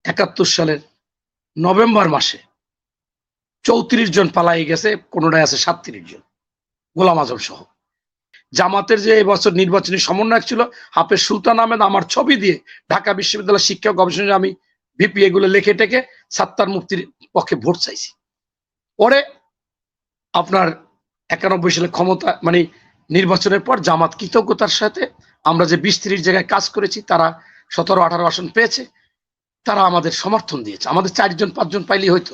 71 সালের নভেম্বর মাসে 34 জন পালাই গেছে, কোনোটায় আছে 37 জন, গোলাম আজম সহ। জামাতের যে এবছর নির্বাচনী সমন্বয়ক ছিল হাফেজ সুলতান আহমেদ, আমার ছবি দিয়ে ঢাকা বিশ্ববিদ্যালয় শিক্ষা গবেষণা আমি ভিপি এগুলো লিখে টেকে সাত্তার মুফতির পক্ষে ভোট চাইছি। পরে আপনার 91 সালে ক্ষমতা মানে নির্বাচনের পর জামাত কৃতজ্ঞতার সাথে আমরা যে 20-30 জায়গায় কাজ করেছি, তারা 17-18 আসন পেয়েছে, তারা আমাদের সমর্থন দিয়েছে। আমাদের 4-5 জন পাইলেই হয়তো।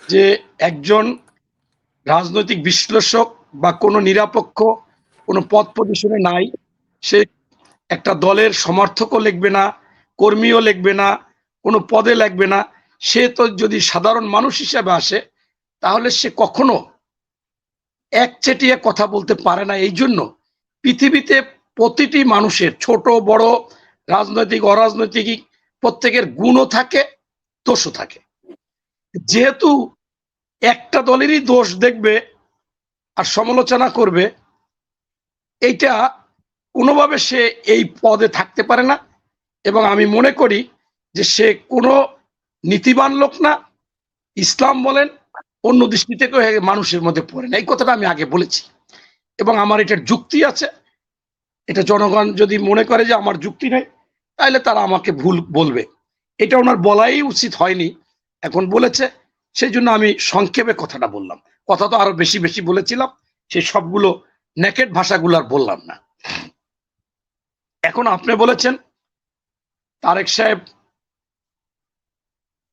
যে একজন রাজনৈতিক বিশ্লেষক বা কোনো নিরপেক্ষ কোনো পদ পজিশনে নাই, সে একটা দলের সমর্থকও লিখবে না, কর্মীও লিখবে না, কোনো পদে লিখবে না, সে তো যদি সাধারণ মানুষ হিসেবে আসে তাহলে সে কখনো একচেটিয়া কথা বলতে পারে না। এই জন্য পৃথিবীতে প্রতিটি মানুষের ছোট বড়, রাজনৈতিক অরাজনৈতিক, প্রত্যেকের গুণও থাকে, দোষও থাকে। যেহেতু একটা দলেরই দোষ দেখবে আর সমালোচনা করবে, এইটা কোনোভাবে সে এই পদে থাকতে পারে না। এবং আমি মনে করি যে সে কোনো নীতিবান লোক না, ইসলাম বলেন অন্য দৃষ্টি থেকেও মানুষের মধ্যে পড়ে না। এই কথাটা আমি আগে বলেছি এবং আমার এটার যুক্তি আছে। এটা জনগণ যদি মনে করে যে আমার যুক্তি নেই, তাহলে তারা আমাকে ভুল বলবে। এটা ওনার বলাই উচিত হয়নি, এখন বলেছে, সেই জন্য আমি সংক্ষেপে কথাটা বললাম। কথা তো আরো বেশি বেশি বলেছিলাম, সেই সবগুলো নেকেট ভাষাগুলো আর বললাম না। এখন আপনি বলেছেন তারেক সাহেব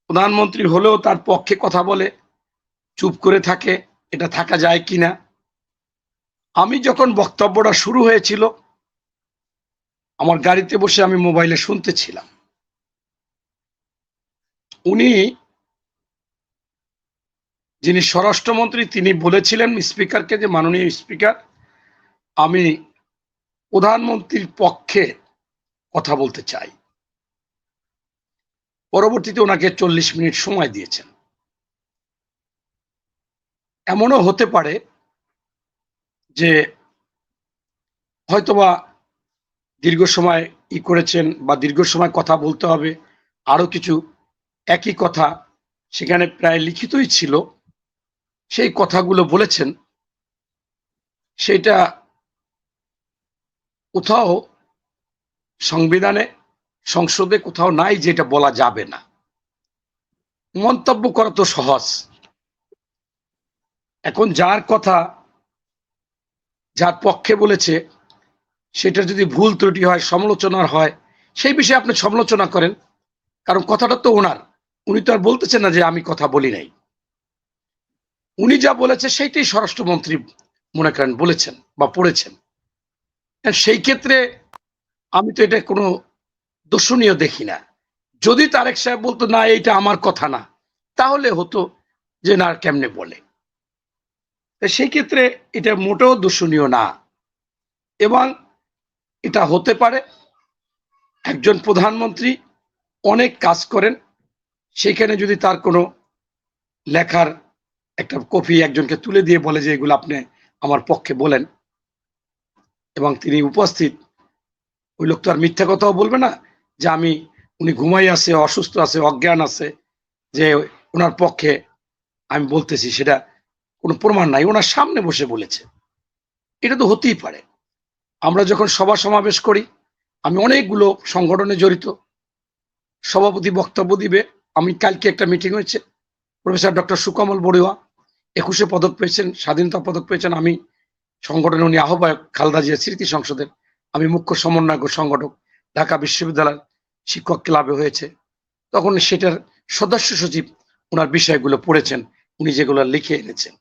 প্রধানমন্ত্রী হলেও তার পক্ষে কথা বলে চুপ করে থাকে, এটা থাকা যায় কিনা। আমি যখন বক্তব্যটা শুরু হয়েছিল আমার গাড়িতে বসে আমি মোবাইলে শুনতেছিলাম, উনি যিনি স্বরাষ্ট্রমন্ত্রী তিনি বলেছিলেন স্পিকারকে যে মাননীয় স্পিকার, আমি প্রধানমন্ত্রীর পক্ষে কথা বলতে চাই। পরবর্তীতে ওনাকে 40 মিনিট সময় দিয়েছেন। এমনও হতে পারে যে হয়তোবা দীর্ঘ সময় করেছেন বা দীর্ঘ সময় কথা বলতে হবে, আরো কিছু একই কথা সেখানে প্রায় লিখিতই ছিল, সেই কথাগুলো বলেছেন। সেটা কোথাও সংবিধানে সংসদে কোথাও নাই যেটা বলা যাবে না। মন্তব্য করা তো সহজ, এখন যার কথা যার পক্ষে বলেছে সেটা যদি ভুল ত্রুটি হয়, সমালোচনার হয়, সেই বিষয়ে আপনি সমালোচনা করেন, কারণ কথাটা তো ওনার। উনি তো আর বলতেছেন না যে আমি কথা বলি নাই। উনি যা বলেছে সেইটাই স্বরাষ্ট্রমন্ত্রী মনে করেন বলেছেন বা পড়েছেন। সেই ক্ষেত্রে আমি তো এটা কোনো দর্শনীয় দেখি না। যদি তারেক সাহেব বলতো না এইটা আমার কথা না, তাহলে হতো যে না কেমনে বলে। সেই ক্ষেত্রে এটা মোটেও দর্শনীয় না। এবং এটা হতে পারে একজন প্রধানমন্ত্রী অনেক কাজ করেন, সেখানে যদি তার কোনো লেখার একটা কপি একজনকে তুলে দিয়ে বলে যে এগুলো আপনি আমার পক্ষে বলেন, এবং তিনি উপস্থিত, ওই লোক তো আর মিথ্যা কথাও বলবে না যে উনি ঘুমাই আছে, অসুস্থ আছে, অজ্ঞান আছে, যে ওনার পক্ষে আমি বলতেছি, সেটা কোনো প্রমাণ নাই, ওনার সামনে বসে বলেছে। এটা তো হতেই পারে। আমরা যখন সভা সমাবেশ করি, আমি অনেকগুলো সংগঠনে জড়িত, সভাপতি বক্তব্য দিবে। আমি কালকে একটা মিটিং হয়েছে, প্রফেসর ডক্টর সুকমল বড়ুয়া 21 পদক পেয়েছেন, স্বাধীনতা পদক পেয়েছেন। আমি সংগঠনের উনি আহ্বায়ক, খালেদা জিয়া স্মৃতি সংসদের, আমি মুখ্য সমন্বয়ক ও সংগঠক। ঢাকা বিশ্ববিদ্যালয় শিক্ষক ক্লাবে হয়েছে, তখন সেটার সদস্য সচিব ওনার বিষয়গুলো পড়েছেন, উনি যেগুলো লিখে এনেছেন।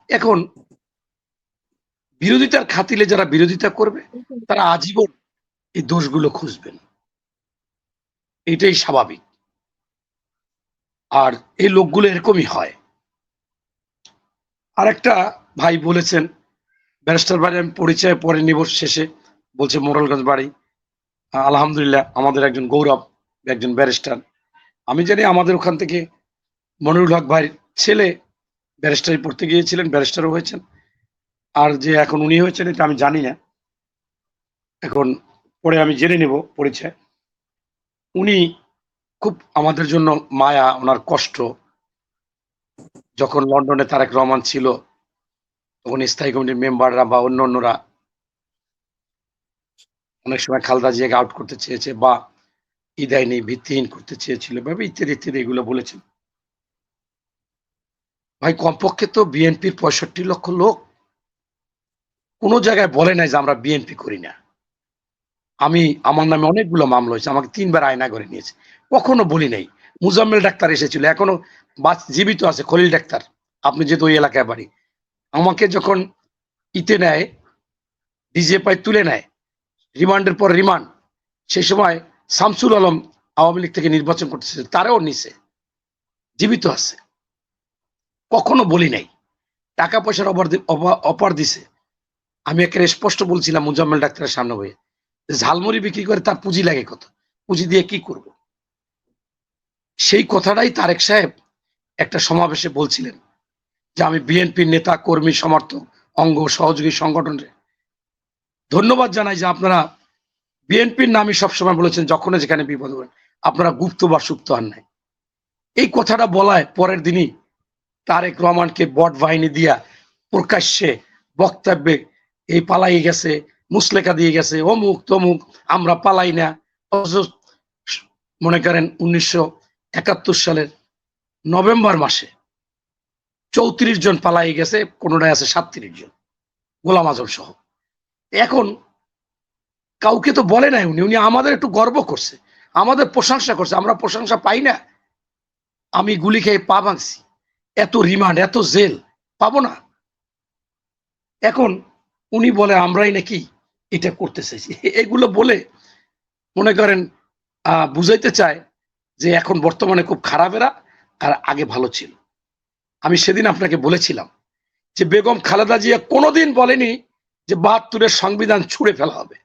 এখন বিরোধিতার খাতিলে যারা বিরোধিতা করবে তারা আজীবন এই দোষগুলো খুঁজবেন, এটাই স্বাভাবিক। আর এই লোকগুলো এরকমই হয়। আর একটা ভাই বলেছেন ব্যারিস্টার বাড়ি আমি পরিচয় পরে নিব শেষে, বলছে মোরালগঞ্জ বাড়ি। আলহামদুলিল্লাহ, আমাদের একজন গৌরব, একজন ব্যারিস্টার। আমি জানি আমাদের ওখান থেকে মনিরুল হক ভাইয়ের ছেলে ব্যারিস্টারি পড়তে গিয়েছিলেন, ব্যারিস্টারও হয়েছেন। আর যে এখন উনি হয়েছেন এটা আমি জানি না, এখন পরে আমি জেনে নেব পরিচয়। উনি খুব আমাদের জন্য মায়া, ওনার কষ্ট। যখন লন্ডনে তারেক রহমান ছিল তখন স্থায়ী কমিটির মেম্বাররা বা অন্যান্যরা অনেক সময় খালেদা জিয়াকে আউট করতে চেয়েছে বা দেয়নি, ভিত্তিহীন করতে চেয়েছিল ভাবে ইত্যাদি ইত্যাদি এগুলো বলেছেন। ভাই কমপক্ষে তো বিএনপির ৬৫ লক্ষ লোক কোনো জায়গায় বলে নাই যে আমরা বিএনপি করি না। আমার নামে অনেকগুলো মামলা হয়েছে, আমাকে ৩ বার আয়না করে নিয়েছে, কখনো বলি নাই। মুজাম্মেল ডাক্তার এসেছিল, এখনো জীবিত আছে, খলিল ডাক্তার, আপনি যেহেতু ওই এলাকায় বাড়ি, আমাকে যখন নেয়, ডিজিএফআই তুলে নেয়, রিমান্ডের পর রিমান্ড, সেই সময় শামসুল আলম আওয়ামী লীগ থেকে নির্বাচন করতেছে, তারাও নিছে, জীবিত আছে, কখনো বলি নাই। টাকা পয়সার অপার দিছে, আমি একেবারে স্পষ্ট বলছিলাম মুজাম্মেল ডাক্তারের সামনে হয়ে, ঝালমুড়ি বিক্রি করে তার পুঁজি লাগে কত, পুঁজি দিয়ে কি করব। সেই কথাটাই তারেক সাহেব একটা সমাবেশে বলছিলেন যে আমি বিএনপির নেতা কর্মী সমর্থক অঙ্গ সহযোগী সংগঠনের ধন্যবাদ জানাই যে আপনারা বিএনপির নামই সবসময় বলেছেন যখন যেখানে বিপদ হবেন আপনারা গুপ্ত বা সুপ্ত হন নাই। এই কথাটা বলায় পরের দিনই তারেক রহমানকে বট বাহিনী দিয়া প্রকাশ্যে বক্তব্যে এই পালাই গেছে, মুসলেখা দিয়ে গেছে, অমুক তমুক, আমরা পালাই না। মনে করেন 1971 সালের নভেম্বর মাসে 34 জন পালাই গেছে, কোনোটায় আছে 37 জন, গোলাম আজম সহ। এখন কাউকে তো বলে নাই, উনি আমাদের একটু গর্ব করছে, আমাদের প্রশংসা করছে, আমরা প্রশংসা পাই না? আমি গুলি খেয়ে পা ভাঙছি, এত রিমান্ড, এত জেল পাবো না? এখন উনি বলে আমরাই নাকি এটা করতে চাইছি, এগুলো বলে মনে করেন বুঝাইতে চায় যে এখন বর্তমানে খুব খারাপ এরা, আর আগে ভালো ছিল। আমি সেদিন আপনাকে বলেছিলাম যে বেগম খালেদা জিয়া কোনোদিন বলেনি যে ৭২-এর সংবিধান ছুঁড়ে ফেলা হবে।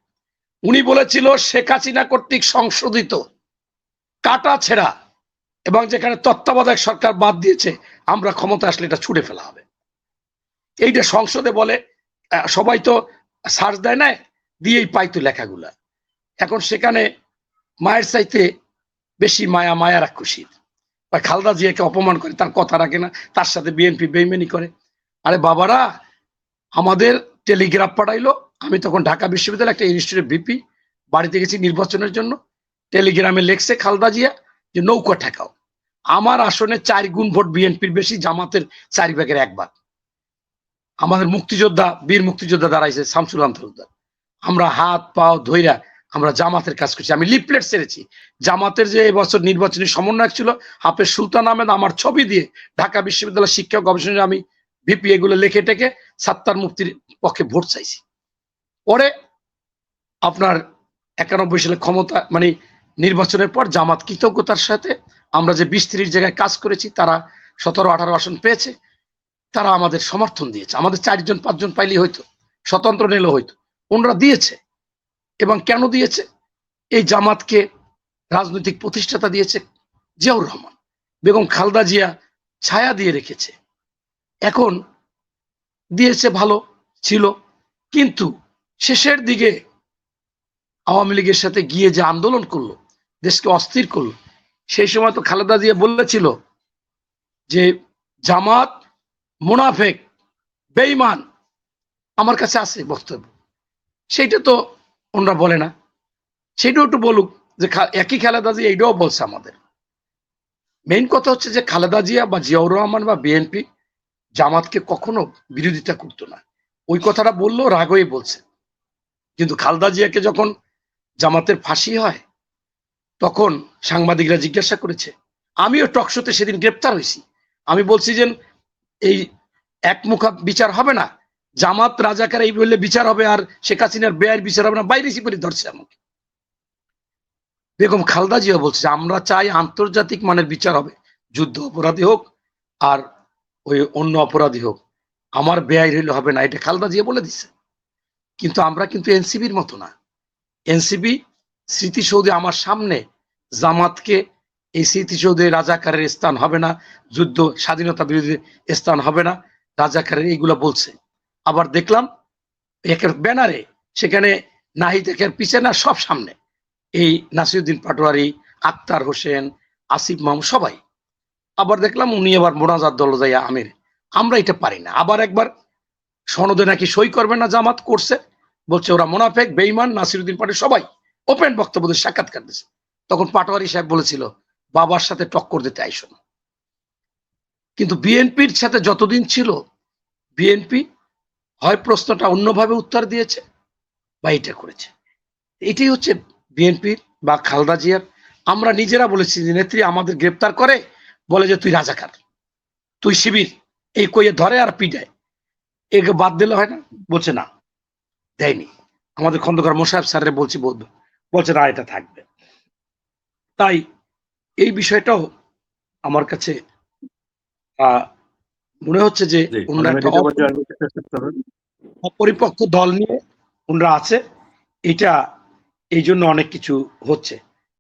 উনি বলেছিল শেখ হাসিনা কর্তৃক সংশোধিত কাটা ছেঁড়া এবং যেখানে তত্ত্বাবধায়ক সরকার বাদ দিয়েছে আমরা ক্ষমতা আসলে এটা ছুঁড়ে ফেলা হবে। এইটা সংসদে বলে, সবাই তো সার্চ দেয় না, দিয়েই পাইতো লেখাগুলা। এখন সেখানে মায়ের চাইতে বেশি মায়া রাক্ষসীর, খালেদা জিয়াকে অপমান করে, তার কথা রাখে না, তার সাথে বিএনপি বেইমানি করে। আরে বাবারা, আমাদের টেলিগ্রাফ পাঠাইলো, আমি তখন ঢাকা বিশ্ববিদ্যালয় একটা ইনস্টিটিউটের ভিপি, বাড়িতে গেছি নির্বাচনের জন্য, টেলিগ্রামে লেখছে খালেদা জিয়া যে নৌকা ঠেকাও। আমার আসনে 4 গুণ ভোট বিএনপির বেশি, জামাতের 4/1 আমাদের মুক্তিযোদ্ধা, বীর মুক্তিযোদ্ধা দাঁড়াইছে শামসুল আলম তালুকদার, আমরা হাত পাও ধইরা আমরা জামাতের কাজ করছি। আমি লিফলেট ছেড়েছি, জামাতের যে এবছর নির্বাচনী সমন্বয়ক ছিল হাফেজ সুলতান আহমেদ, আমার ছবি দিয়ে ঢাকা বিশ্ববিদ্যালয় শিক্ষা গবেষণায় আমি ভিপি এগুলো লেখে টেকে সাত্তার মুফতির পক্ষে ভোট চাইছি। পরে আপনার 91 সালে ক্ষমতা মানে নির্বাচনের পর জামাত কৃতজ্ঞতার সাথে আমরা যে 20-30 জায়গায় কাজ করেছি, তারা 17-18 আসন পেয়েছে, তারা আমাদের সমর্থন দিয়েছে। আমাদের 4-5 জন পাইলেই হয়তো, স্বতন্ত্র নিলেও হয়তো, ওনারা দিয়েছে। এবং কেন দিয়েছে? এই জামাতকে রাজনৈতিক প্রতিষ্ঠাতা দিয়েছে জিয়াউর রহমান, বেগম খালেদা জিয়া ছায়া দিয়ে রেখেছে। এখন দিয়েছে, ভালো ছিল, কিন্তু শেষের দিকে আওয়ামী লীগের সাথে গিয়ে যে আন্দোলন করলো, দেশকে অস্থির করলো, সেই সময় তো খালেদা জিয়া বলেছিল যে জামাত মুনাফেক, বেঈমান। আমার কাছে আছে বক্তব্য, সেইটা তো ওনারা বলে না, সেটাও একটু বলুক যে একই খালেদা জিয়া এইটাও বলছে আমাদের। মেইন কথা হচ্ছে যে খালেদা জিয়া বা জিয়াউর রহমান বা বিএনপি জামাতকে কখনো বিরোধিতা করতো না, ওই কথাটা বললেও রাগ হয়ে বলছে। কিন্তু খালেদা জিয়াকে যখন জামাতের ফাঁসি হয় তখন সাংবাদিকরা জিজ্ঞাসা করেছে, আমিও টকশোতে সেদিন গ্রেপ্তার হয়েছি, আমি বলছি যে এই একমুখা বিচার হবে না, জামাত রাজাকার এই বললে বিচার হবে, আর শেখ হাসিনার বেআইন বিচার হবে না, বাইরে করে ধরছে আমাকে। বেগম খালেদা জিয়া বলছে আমরা চাই আন্তর্জাতিক মানের বিচার হবে, যুদ্ধ অপরাধী হোক আর ওই অন্য অপরাধী হোক, আমার বেআইন হইলে হবে না, এটা খালেদা জিয়া বলে দিচ্ছে। কিন্তু আমরা কিন্তু এনসিবির মতো না, এনসিবি স্মৃতিসৌধে আমার সামনে জামাতকে এই স্মৃতিসৌধে রাজাকারের স্থান হবে না, যুদ্ধ স্বাধীনতা বিরোধী স্থান হবে না, রাজাকারের এইগুলো বলছে। আবার দেখলাম একের ব্যানারে সেখানে নাহিদ একের পিছে না, সব সামনে এই নাসিরুদ্দিন পাটোয়ারি, আক্তার হোসেন, আসিফ মাহমুদ সবাই। আবার দেখলাম উনি আবার মোনাজাত দল যাইয়া আমির, আমরা এটা পারি না। আবার একবার সনদে নাকি সই করবে না, জামাত করছে, বলছে ওরা মোনাফেক, বেঈমান, নাসিরউদ্দিন পার্টি সবাই ওপেন বক্তব্য দিয়ে সাক্ষাৎকার দিচ্ছে। তখন পাটোয়ারি সাহেব বলেছিল বাবার সাথে টক্কর দিতে আইসো না। কিন্তু বিএনপির সাথে যতদিন ছিল, বিএনপি হয় প্রশ্নটা অন্যভাবে উত্তর দিয়েছে বা এটা করেছে। এটাই হচ্ছে বিএনপির বা খালেদা জিয়ার। আমরা নিজেরা বলেছি যে নেত্রী আমাদের গ্রেপ্তার করে, বলে যে তুই রাজাকার, তুই শিবির, এই কইয়ে ধরে আর পিটায়, একে বাদ দিলে হয় না? বলছে না, দেয়নি। আমাদের খন্দকার মোশাররফ স্যাররে বলছি, বলছে না এটা থাকবে। তাই এই বিষয়টাও আমার কাছে মনে হচ্ছে যে ওনারা একটা অপরিপক্ক দল নিয়ে ওনারা আছে, এটা এই জন্য অনেক কিছু হচ্ছে।